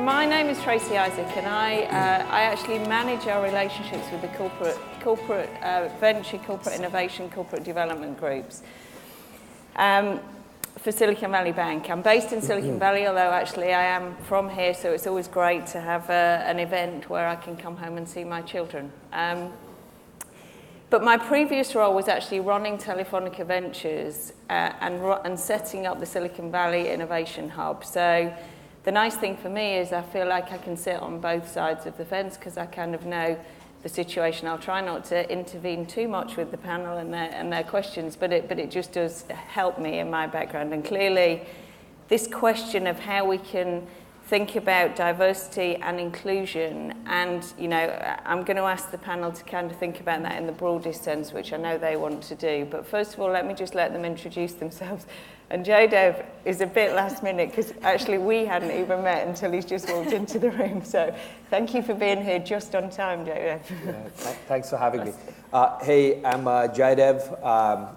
my name is Tracy Isaac, and I actually manage our relationships with the corporate venture, corporate innovation, corporate development groups for Silicon Valley Bank. I'm based in Silicon Valley, although actually I am from here, so it's always great to have an event where I can come home and see my children. But my previous role was actually running Telefonica Ventures and setting up the Silicon Valley Innovation Hub. So the nice thing for me is I feel like I can sit on both sides of the fence because I kind of know the situation. I'll try not to intervene too much with the panel and their questions, but it just does help me in my background. And clearly, this question of how we can think about diversity and inclusion, and I'm going to ask the panel to kind of think about that in the broadest sense, which I know they want to do. But first of all, let me just let them introduce themselves. And Jaydev is a bit last minute because actually we hadn't even met until he's just walked into the room. So thank you for being here just on time, Jaydev. Thanks for having me. Hey, I'm Jaydev.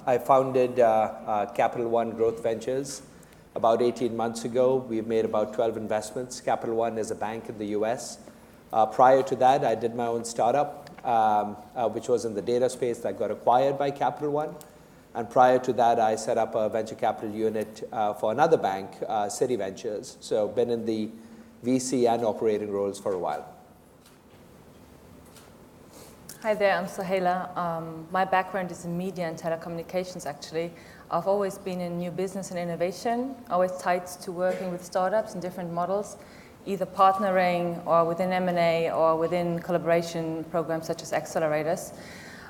I founded Capital One Growth Ventures about 18 months ago. We've made about 12 investments. Capital One is a bank in the US. Prior to that, I did my own startup, which was in the data space that got acquired by Capital One. And prior to that, I set up a venture capital unit for another bank, City Ventures. So been in the VC and operating roles for a while. Hi there, I'm Sohaila. My background is in media and telecommunications, actually. I've always been in new business and innovation, always tied to working with startups in different models, either partnering or within M&A or within collaboration programs such as accelerators.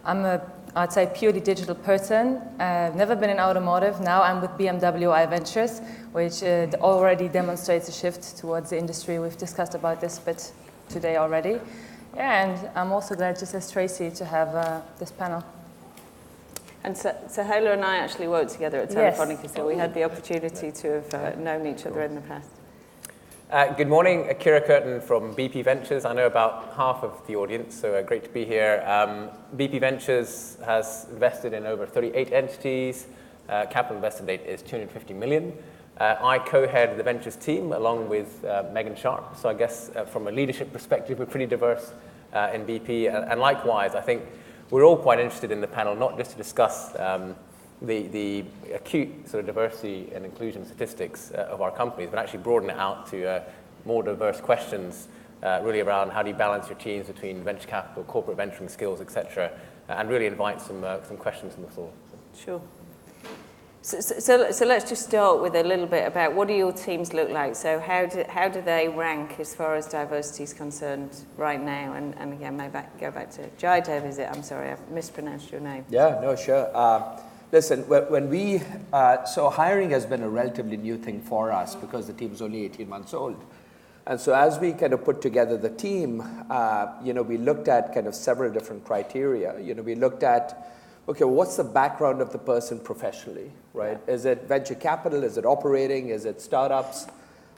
I'm I'd say purely digital person. Never been in automotive. Now I'm with BMW I Ventures, which already demonstrates a shift towards the industry. We've discussed about this bit today already. Yeah, and I'm also glad, just as Tracy, to have this panel. And Sohaila and I actually worked together at Telefonica, yes. So we had the opportunity to have known each other in the past. Good morning, Akira Curtin from BP Ventures. I know about half of the audience, so great to be here. BP Ventures has invested in over 38 entities. Capital invested date is 250 million. I co-head the Ventures team along with Megan Sharp. So I guess from a leadership perspective, we're pretty diverse in BP. And likewise, I think we're all quite interested in the panel, not just to discuss the acute sort of diversity and inclusion statistics of our companies, but actually broaden it out to more diverse questions, really around how do you balance your teams between venture capital, corporate venturing skills, etc., and really invite some questions from the floor. Sure. So let's just start with a little bit about what do your teams look like? So how do they rank as far as diversity is concerned right now? And again, maybe go back to Jaydev, is it? I'm sorry, I've mispronounced your name. Yeah, no, sure. Listen, when so hiring has been a relatively new thing for us because the team's only 18 months old. And so as we kind of put together the team, we looked at kind of several different criteria. We looked at, okay, what's the background of the person professionally, right? Yeah. Is it venture capital? Is it operating? Is it startups?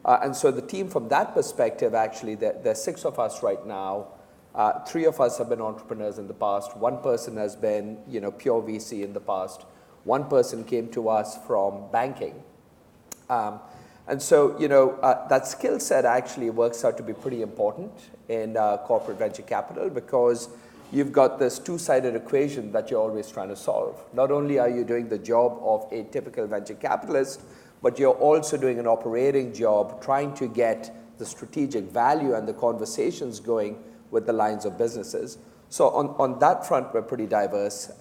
And so the team from that perspective, actually, there's 6 of us right now. 3 of us have been entrepreneurs in the past. 1 person has been, pure VC in the past. 1 person came to us from banking. And so, that skill set actually works out to be pretty important in corporate venture capital because you've got this two-sided equation that you're always trying to solve. Not only are you doing the job of a typical venture capitalist, but you're also doing an operating job trying to get the strategic value and the conversations going with the lines of businesses. So on that front, we're pretty diverse.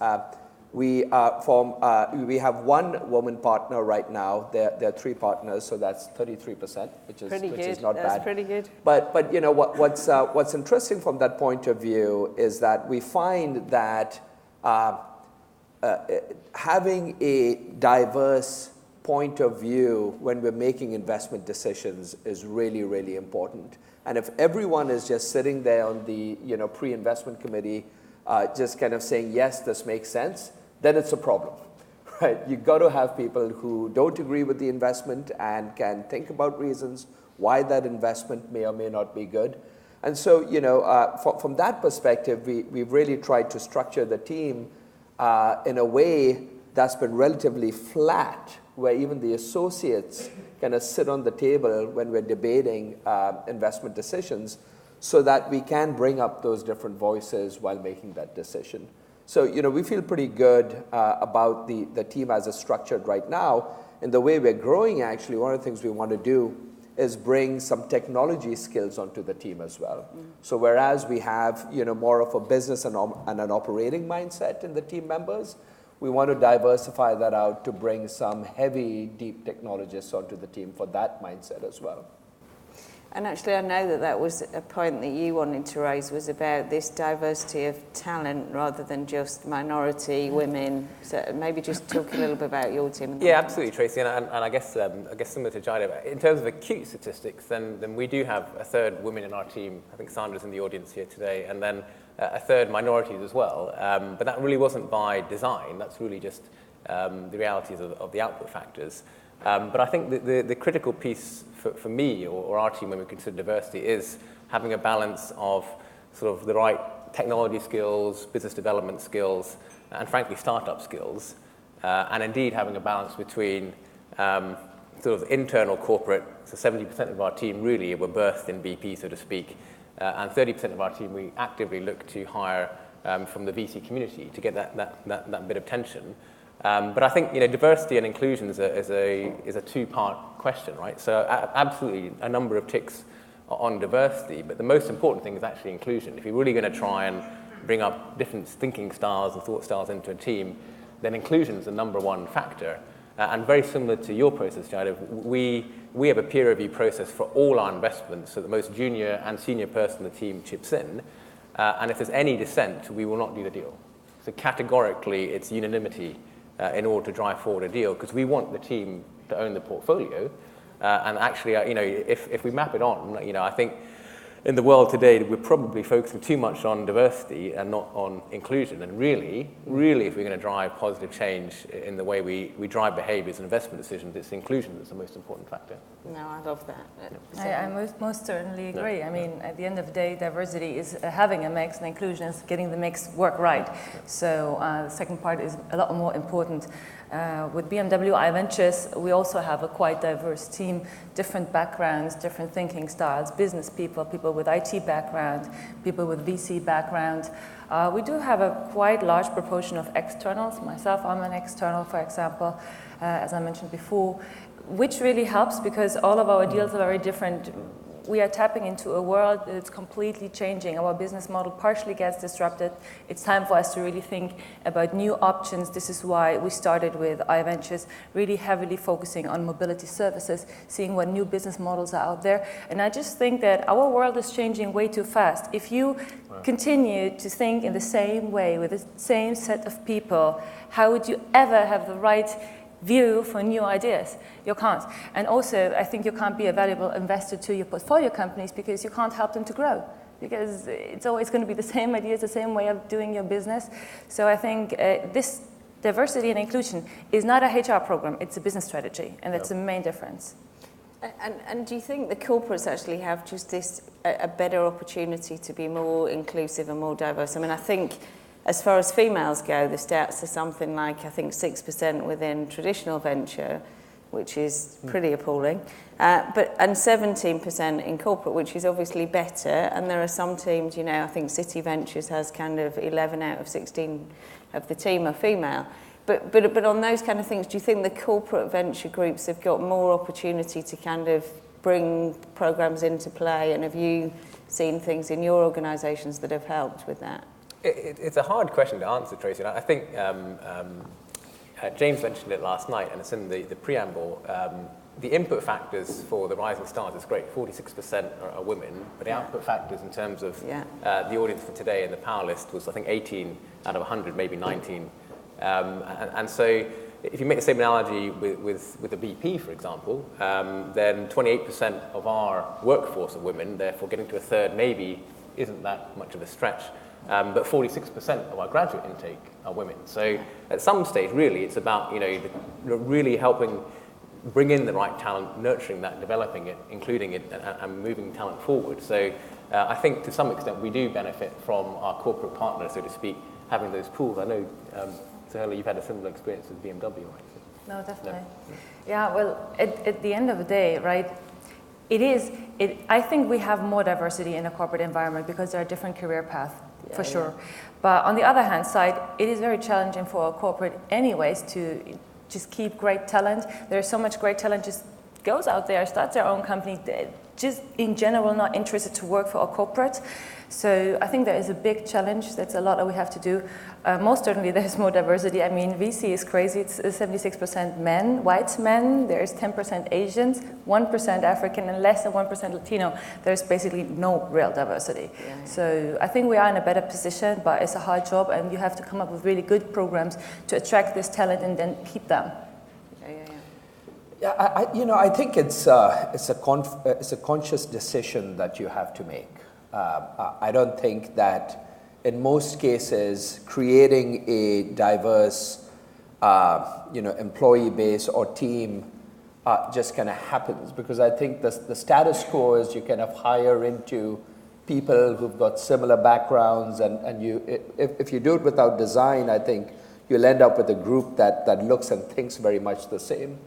We have 1 woman partner right now. There are 3 partners, so that's 33%, which is not bad. That's pretty good. But what's interesting from that point of view is that we find that having a diverse point of view when we're making investment decisions is really, really important. And if everyone is just sitting there on the pre-investment committee, just kind of saying, yes, this makes sense, then it's a problem, right? You've got to have people who don't agree with the investment and can think about reasons why that investment may or may not be good. And so, from that perspective, we've really tried to structure the team in a way that's been relatively flat where even the associates kind of sit on the table when we're debating investment decisions, so that we can bring up those different voices while making that decision. So, we feel pretty good about the team as it's structured right now. And the way we're growing, actually, one of the things we want to do is bring some technology skills onto the team as well. So whereas we have, more of a business and an operating mindset in the team members, we want to diversify that out to bring some heavy, deep technologists onto the team for that mindset as well. And actually, I know that was a point that you wanted to raise, was about this diversity of talent rather than just minority women. So maybe just talk a little bit about your team. Yeah, absolutely, Tracy. And I guess similar to Jida, in terms of acute statistics, then we do have a third women in our team. I think Sandra's in the audience here today, and then a third minorities as well. But that really wasn't by design. That's really just the realities of the output factors. But I think the critical piece for me or our team when we consider diversity is having a balance of sort of the right technology skills, business development skills, and frankly startup skills, and indeed having a balance between sort of internal corporate, so 70% of our team really were birthed in BP, so to speak, and 30% of our team we actively look to hire from the VC community to get that bit of tension. But I think diversity and inclusion is a two-part question, right? So absolutely a number of ticks on diversity, but the most important thing is actually inclusion. If you're really going to try and bring up different thinking styles and thought styles into a team, then inclusion is the number one factor. And very similar to your process, Jada, we have a peer review process for all our investments, so the most junior and senior person in the team chips in, and if there's any dissent, we will not do the deal. So categorically, it's unanimity in order to drive forward a deal, because we want the team to own the portfolio. And actually, if we map it on, I think in the world today, we're probably focusing too much on diversity and not on inclusion. And really, if we're going to drive positive change in the way we drive behaviors and investment decisions, it's inclusion that's the most important factor. No, I love that. I most certainly agree. Yeah. I mean, at the end of the day, diversity is having a mix, and inclusion is getting the mix work right. So the second part is a lot more important. With BMW iVentures, we also have a quite diverse team, different backgrounds, different thinking styles, business people with IT background, people with VC background. We do have a quite large proportion of externals. Myself, I'm an external, for example, as I mentioned before, which really helps because all of our deals are very different. We are tapping into a world that's completely changing. Our business model partially gets disrupted. It's time for us to really think about new options. This is why we started with iVentures, really heavily focusing on mobility services, seeing what new business models are out there. And I just think that our world is changing way too fast. If you continue to think in the same way with the same set of people, how would you ever have the right view for new ideas? You can't. And also, I think you can't be a valuable investor to your portfolio companies because you can't help them to grow, because it's always going to be the same ideas, the same way of doing your business. So I think this diversity and inclusion is not a HR program, it's a business strategy, and that's the main difference. And do you think the corporates actually have just a better opportunity to be more inclusive and more diverse? I mean, I think as far as females go, the stats are something like, I think, 6% within traditional venture, which is pretty appalling, and 17% in corporate, which is obviously better. And there are some teams, I think City Ventures has kind of 11 out of 16 of the team are female. But on those kind of things, do you think the corporate venture groups have got more opportunity to kind of bring programs into play? And have you seen things in your organisations that have helped with that? It's a hard question to answer, Tracy. I think James mentioned it last night, and it's in the preamble. The input factors for the rising stars is great. 46% are women, but the output factors in terms of the audience for today in the power list was, I think, 18 out of 100, maybe 19. And so if you make the same analogy with the BP, for example, then 28% of our workforce are women, therefore getting to a third maybe isn't that much of a stretch. But 46% of our graduate intake are women. So at some stage, really, it's about really helping bring in the right talent, nurturing that, developing it, including it, and moving talent forward. So I think to some extent we do benefit from our corporate partners, so to speak, having those pools. I know, Sohaila, you've had a similar experience with BMW, right? No, definitely. Yeah, well, at the end of the day, right, I think we have more diversity in a corporate environment because there are different career paths, for sure. But on the other hand side, it is very challenging for a corporate anyways to just keep great talent. There's so much great talent just goes out there, starts their own company, just in general not interested to work for a corporate. So I think there is a big challenge. That's a lot that we have to do. Most certainly there's more diversity. I mean, VC is crazy. It's 76% men, white men. There's 10% Asians, 1% African, and less than 1% Latino. There's basically no real diversity. Yeah. So I think we are in a better position, but it's a hard job, and you have to come up with really good programs to attract this talent and then keep them. Yeah, I think it's a conscious decision that you have to make. I don't think that in most cases creating a diverse, employee base or team just kind of happens, because I think the status quo is you kind of hire into people who've got similar backgrounds, and if you do it without design, I think you'll end up with a group that looks and thinks very much the same.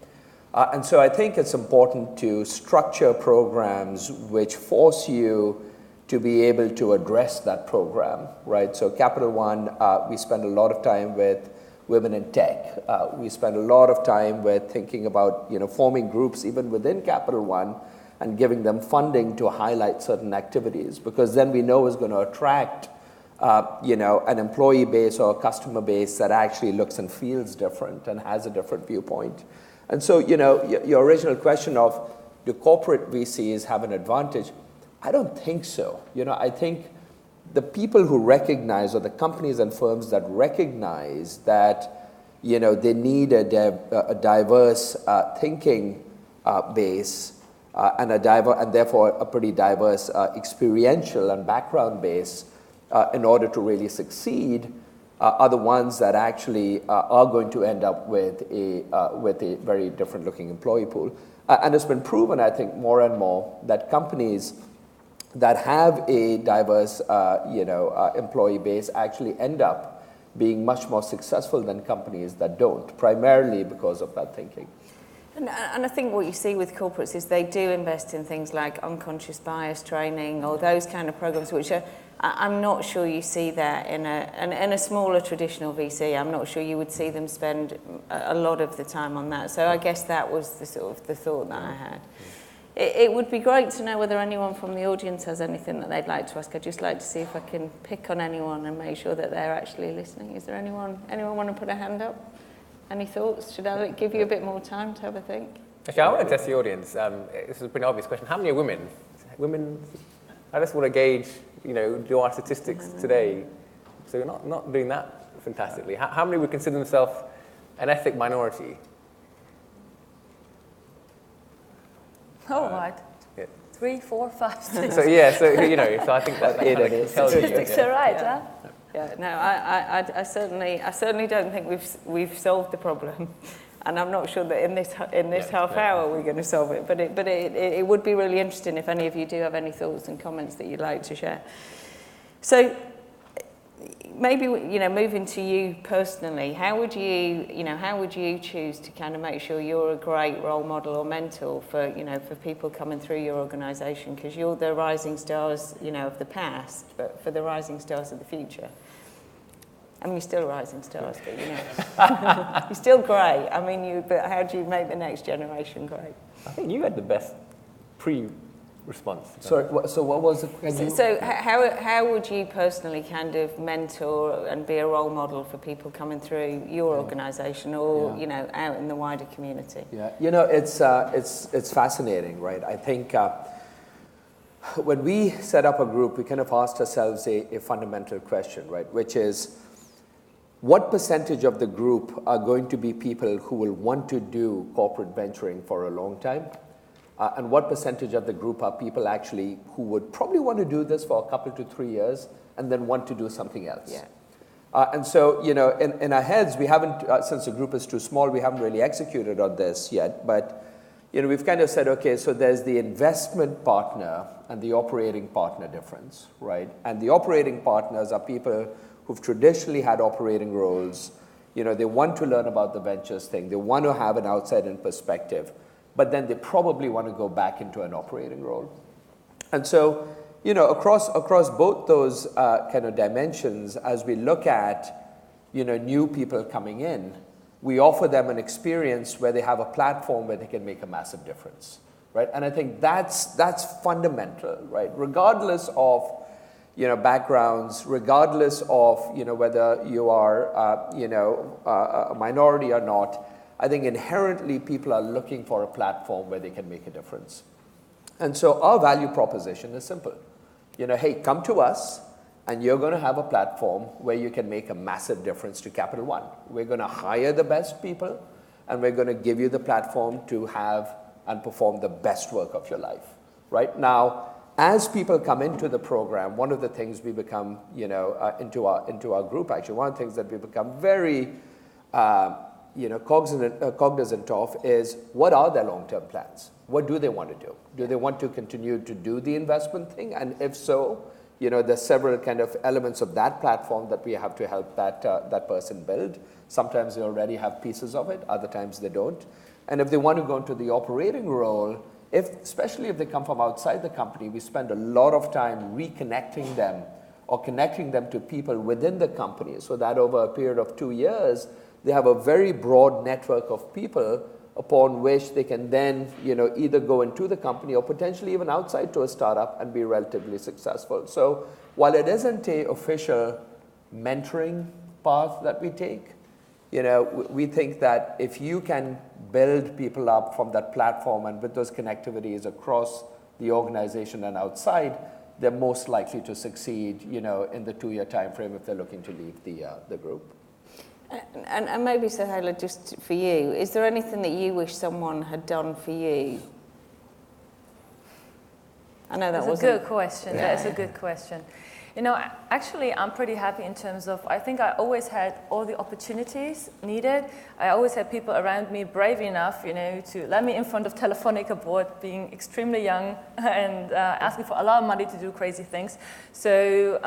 And so I think it's important to structure programs which force you to be able to address that program, right? So Capital One, we spend a lot of time with women in tech. We spend a lot of time with thinking about, forming groups even within Capital One and giving them funding to highlight certain activities, because then we know it's going to attract, an employee base or a customer base that actually looks and feels different and has a different viewpoint. And so, your original question of do corporate VCs have an advantage? I don't think so. I think the people who recognize, or the companies and firms that recognize that, they need a diverse thinking base and therefore a pretty diverse experiential and background base in order to really succeed, are the ones that actually are going to end up with a very different looking employee pool. And it's been proven, I think, more and more that companies that have a diverse employee base actually end up being much more successful than companies that don't, primarily because of that thinking. And I think what you see with corporates is they do invest in things like unconscious bias training or those kind of programs, which I'm not sure you see that in a smaller traditional VC. I'm not sure you would see them spend a lot of the time on that. So I guess that was the thought that I had. It would be great to know whether anyone from the audience has anything that they'd like to ask. I'd just like to see if I can pick on anyone and make sure that they're actually listening. Is there anyone want to put a hand up? Any thoughts? Should I give you a bit more time to have a think? Actually, I want to test the audience. This is a pretty obvious question. How many are women? Women, I just want to gauge, do our statistics today. So you're not doing that fantastically. How many would consider themselves an ethnic minority? Oh, right. Yeah. 3, 4, 5, 6. So I think that kind of tells you. Statistics are right, huh? Yeah, no, I certainly don't think we've solved the problem, and I'm not sure that in this half hour we're going to solve it. But it would be really interesting if any of you do have any thoughts and comments that you'd like to share. So maybe moving to you personally, how would you choose to kind of make sure you're a great role model or mentor for people coming through your organisation, because you're the rising stars of the past, but for the rising stars of the future. I mean, you're still rising stars, but you're still great. I mean, but how do you make the next generation great? I think you had the best response. Sorry, so what was it? So how would you personally kind of mentor and be a role model for people coming through your organisation or out in the wider community? Yeah, it's fascinating, right? I think when we set up a group, we kind of asked ourselves a fundamental question, right? Which is, what percentage of the group are going to be people who will want to do corporate venturing for a long time? And what percentage of the group are people actually who would probably want to do this for a couple to 3 years and then want to do something else? Yeah. And so, in our heads, we haven't, since the group is too small, we haven't really executed on this yet. But, we've kind of said, okay, so there's the investment partner and the operating partner difference, right? And the operating partners are people who've traditionally had operating roles, they want to learn about the ventures thing. They want to have an outside-in perspective, but then they probably want to go back into an operating role. And so, across both those kind of dimensions, as we look at, new people coming in, we offer them an experience where they have a platform where they can make a massive difference, right? And I think that's fundamental, right? Regardless of, backgrounds, regardless of, whether you are, a minority or not, I think inherently people are looking for a platform where they can make a difference. And so our value proposition is simple. Hey, come to us, and you're going to have a platform where you can make a massive difference to Capital One. We're going to hire the best people, and we're going to give you the platform to have and perform the best work of your life, right? Now, as people come into the program, one of the things we become, into our group, actually, one of the things that we become very, cognizant of is, what are their long-term plans? What do they want to do? Do they want to continue to do the investment thing? And if so, there's several kind of elements of that platform that we have to help that person build. Sometimes they already have pieces of it, other times they don't. And if they want to go into the operating role, especially if they come from outside the company, we spend a lot of time reconnecting them or connecting them to people within the company, so that over a period of 2 years, they have a very broad network of people upon which they can then, either go into the company or potentially even outside to a startup and be relatively successful. So while it isn't an official mentoring path that we take, we think that if you can build people up from that platform and with those connectivities across the organization and outside, they're most likely to succeed, in the 2-year time frame if they're looking to leave the group. And maybe, Sohaila, just for you, is there anything that you wish someone had done for you? I know that was a good question. Yeah. That is a good question. Actually, I'm pretty happy in terms of, I think I always had all the opportunities needed. I always had people around me brave enough, to let me in front of Telefonica board, being extremely young and asking for a lot of money to do crazy things. So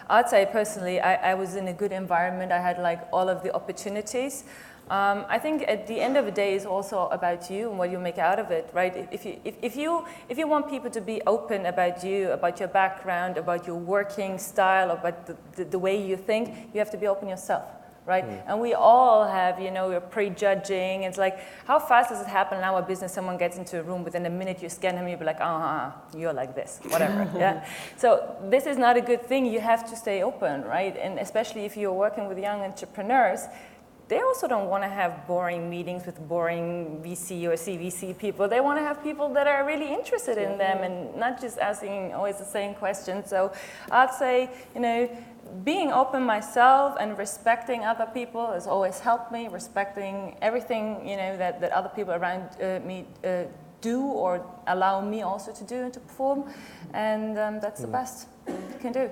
I'd say personally, I was in a good environment. I had all of the opportunities. I think at the end of the day, it's also about you and what you make out of it, right? If you want people to be open about you, about your background, about your working style, about the way you think, you have to be open yourself, right? And we all have, we're prejudging. It's like, how fast does it happen in our business? Someone gets into a room, within a minute you scan him, you'll be like, you're like this, whatever, yeah? So this is not a good thing. You have to stay open, right? And especially if you're working with young entrepreneurs, they also don't want to have boring meetings with boring VC or CVC people. They want to have people that are really interested in them and not just asking always the same questions. So I'd say, being open myself and respecting other people has always helped me, respecting everything, that other people around me do or allow me also to do and to perform. And that's the best you can do.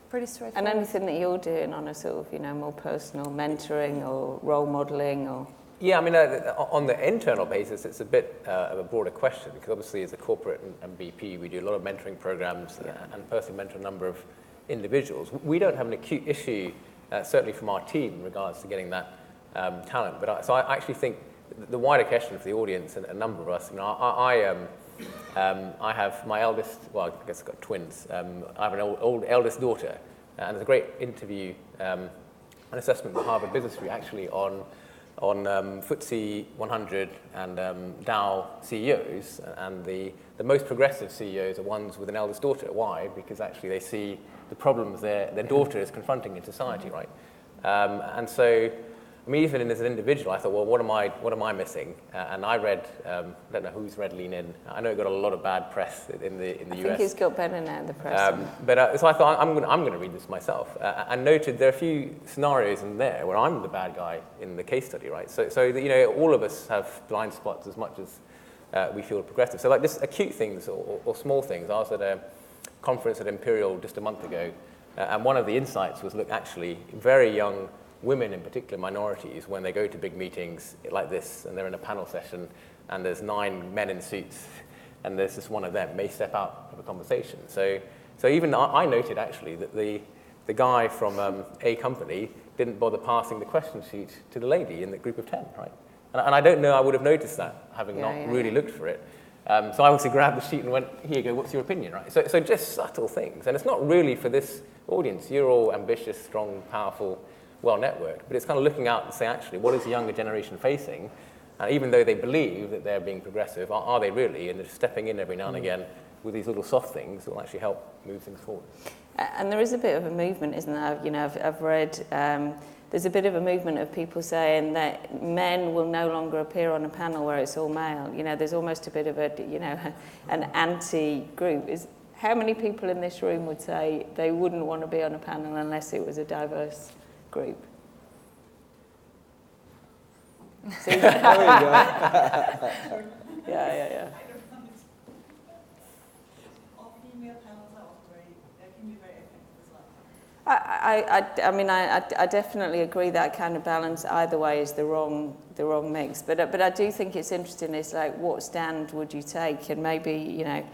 Pretty straightforward. And anything that you're doing on a sort of, more personal mentoring or role modeling or? Yeah, I mean, on the internal basis, it's a bit of a broader question, because obviously as a corporate and BP, we do a lot of mentoring programs and personally mentor a number of individuals. We don't have an acute issue, certainly from our team, in regards to getting that talent. But so I actually think the wider question for the audience and a number of us, I have my eldest, well, I guess I've got twins. I have an old eldest daughter, and there's a great interview, an assessment with Harvard Business Review actually on FTSE 100 and Dow CEOs, and the most progressive CEOs are ones with an eldest daughter. Why? Because actually they see the problems their daughter is confronting in society, right? And so, I mean, even as an individual, I thought, well, what am I missing? And I read, I don't know who's read Lean In. I know it got a lot of bad press in the US. I think it's got better now in the press. So I thought, I'm going to read this myself, and noted there are a few scenarios in there where I'm the bad guy in the case study, right? So all of us have blind spots as much as we feel progressive. So like this acute things or small things. I was at a conference at Imperial just a month ago, and one of the insights was, look, actually, very young women, in particular minorities, when they go to big meetings like this and they're in a panel session and there's 9 men in suits and there's just one of them, may step out of a conversation. So even I noted actually that the guy from a company didn't bother passing the question sheet to the lady in the group of 10, right? And I don't know I would have noticed that, having not really looked for it. So I obviously grabbed the sheet and went, here you go, what's your opinion, right? So just subtle things. And it's not really for this audience. You're all ambitious, strong, powerful, well-networked. But it's kind of looking out and say, actually, what is the younger generation facing? And even though they believe that they're being progressive, are they really? And they're stepping in every now and again with these little soft things that will actually help move things forward. And there is a bit of a movement, isn't there? You know, I've read, there's a bit of a movement of people saying that men will no longer appear on a panel where it's all male. You know, there's almost a bit of a, you know, an anti-group. How many people in this room would say they wouldn't want to be on a panel unless it was a diverse group? See? There we go. Yeah. I mean, I definitely agree that kind of balance either way is the wrong mix. But I do think it's interesting. It's like, what stand would you take? And maybe, you know,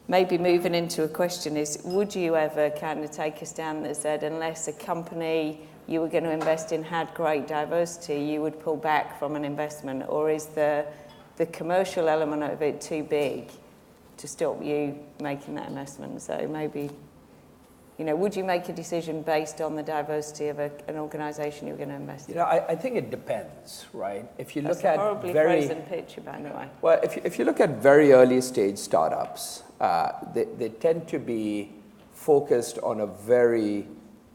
maybe moving into a question is, would you ever kind of take a stand that said, unless a company you were going to invest in had great diversity, you would pull back from an investment? Or is the commercial element of it too big to stop you making that investment? So maybe, you know, would you make a decision based on the diversity of an organisation you're going to invest in? You know, I think it depends, right? If you look at horribly frozen picture, by the way. Well, if you look at very early stage startups, they tend to be focused on a very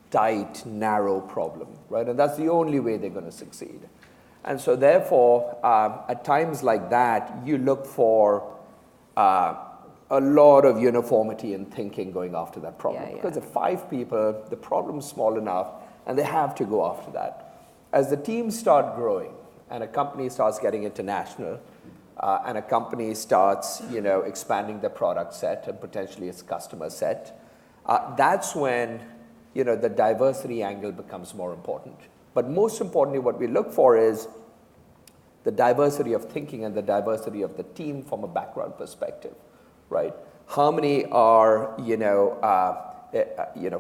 tight, narrow problem, right? And that's the only way they're going to succeed. And so therefore, at times like that, you look for a lot of uniformity in thinking going after that problem. Because if 5 people, the problem's small enough, and they have to go after that. As the teams start growing, and a company starts getting international, and a company starts, you know, expanding their product set and potentially its customer set, that's when, you know, the diversity angle becomes more important. But most importantly, what we look for is the diversity of thinking and the diversity of the team from a background perspective, right? How many are,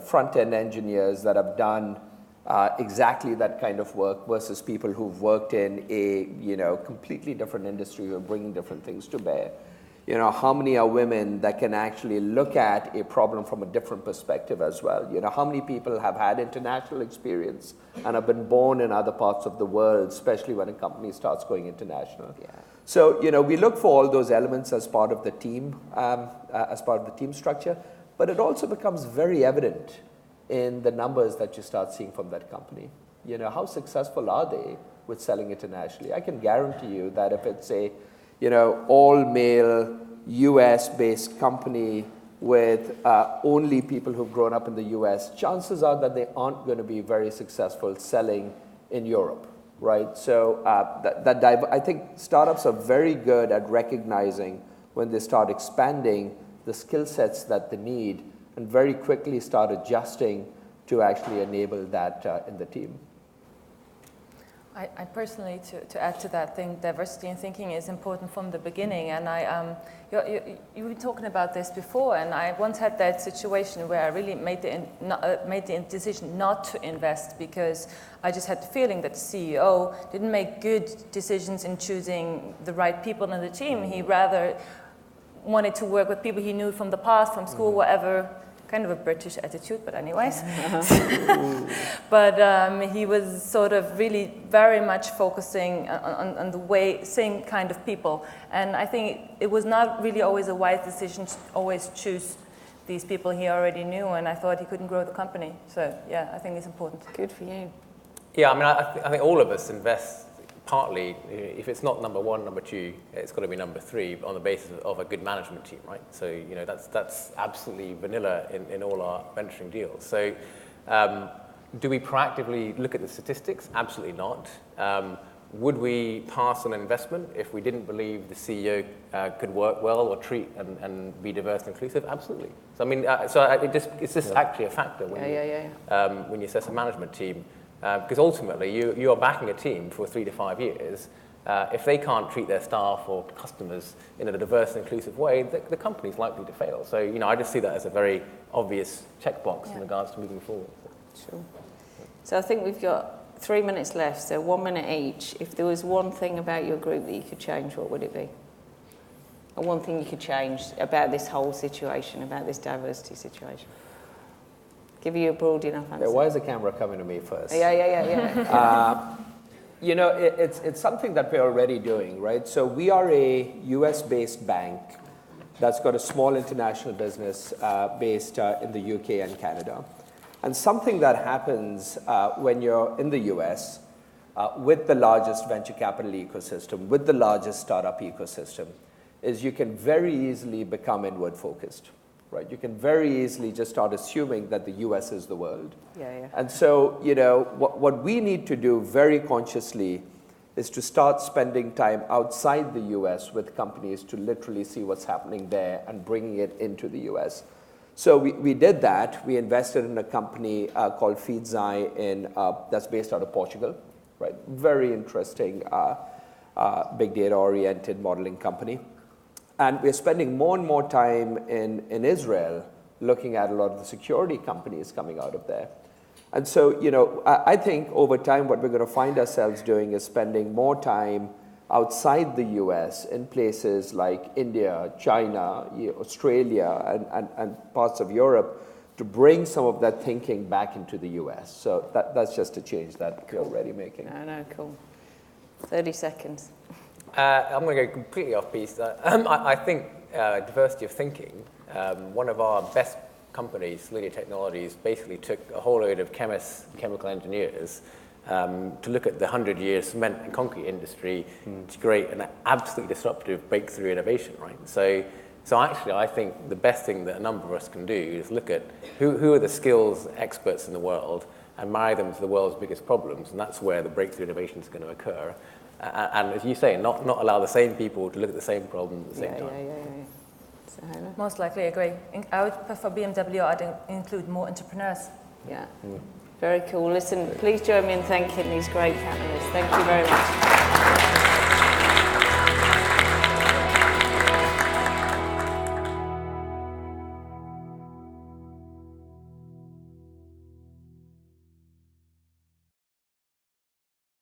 front-end engineers that have done exactly that kind of work versus people who've worked in a, you know, completely different industry or bringing different things to bear? You know, how many are women that can actually look at a problem from a different perspective as well? You know, how many people have had international experience and have been born in other parts of the world, especially when a company starts going international? Yeah. So, you know, we look for all those elements as part of the team, structure, but it also becomes very evident in the numbers that you start seeing from that company. You know, how successful are they with selling internationally? I can guarantee you that if it's a, you know, all-male, US-based company with only people who've grown up in the US, chances are that they aren't going to be very successful selling in Europe, right? So I think startups are very good at recognizing when they start expanding the skill sets that they need and very quickly start adjusting to actually enable that in the team. I personally, to add to that, think diversity in thinking is important from the beginning. And you were talking about this before, and I once had that situation where I really made the decision not to invest because I just had the feeling that the CEO didn't make good decisions in choosing the right people in the team. He rather wanted to work with people he knew from the past, from school, whatever. Kind of a British attitude, but anyways. But he was sort of really very much focusing on the same kind of people. And I think it was not really always a wise decision to always choose these people he already knew, and I thought he couldn't grow the company. So yeah, I think it's important. Good for you. Yeah, I mean, I think all of us invest partly, if it's not number 1, number 2, it's got to be number 3 on the basis of a good management team, right? So, you know, that's absolutely vanilla in all our venturing deals. So, do we proactively look at the statistics? Absolutely not. Would we pass on an investment if we didn't believe the CEO could work well or treat and be diverse and inclusive? Absolutely. So, I mean, it's just actually a factor when you assess a management team. Because ultimately, you are backing a team for 3 to 5 years. If they can't treat their staff or customers in a diverse and inclusive way, the company's likely to fail. So, you know, I just see that as a very obvious checkbox in regards to moving forward. Sure. So I think we've got 3 minutes left, so 1 minute each. If there was one thing about your group that you could change, what would it be? Or one thing you could change about this whole situation, about this diversity situation? Give you a broad enough answer. Yeah, why is the camera coming to me first? Yeah. You know, it's something that we're already doing, right? So we are a US-based bank that's got a small international business based in the UK and Canada. And something that happens when you're in the US with the largest venture capital ecosystem, with the largest startup ecosystem, is you can very easily become inward focused, right? You can very easily just start assuming that the US is the world. Yeah. And so, you know, what we need to do very consciously is to start spending time outside the US with companies to literally see what's happening there and bringing it into the US. So we did that. We invested in a company called Feedzai that's based out of Portugal, right? Very interesting big data-oriented modeling company. And we're spending more and more time in Israel looking at a lot of the security companies coming out of there. And so, you know, I think over time what we're going to find ourselves doing is spending more time outside the US in places like India, China, Australia, and parts of Europe to bring some of that thinking back into the US. So that's just a change that we're already making. No, cool. 30 seconds. I'm going to go completely off piece. I think diversity of thinking, one of our best companies, Linear Technologies, basically took a whole load of chemists, chemical engineers, to look at the 100-year cement and concrete industry to create an absolutely disruptive breakthrough innovation, right? So actually, I think the best thing that a number of us can do is look at who are the skills experts in the world and marry them to the world's biggest problems, and that's where the breakthrough innovation is going to occur. And as you say, not allow the same people to look at the same problem at the same time. Yeah. So, Hannah? Most likely agree. I would prefer BMW, I'd include more entrepreneurs. Yeah. Very cool. Listen, please join me in thanking these great panelists. Thank you very much.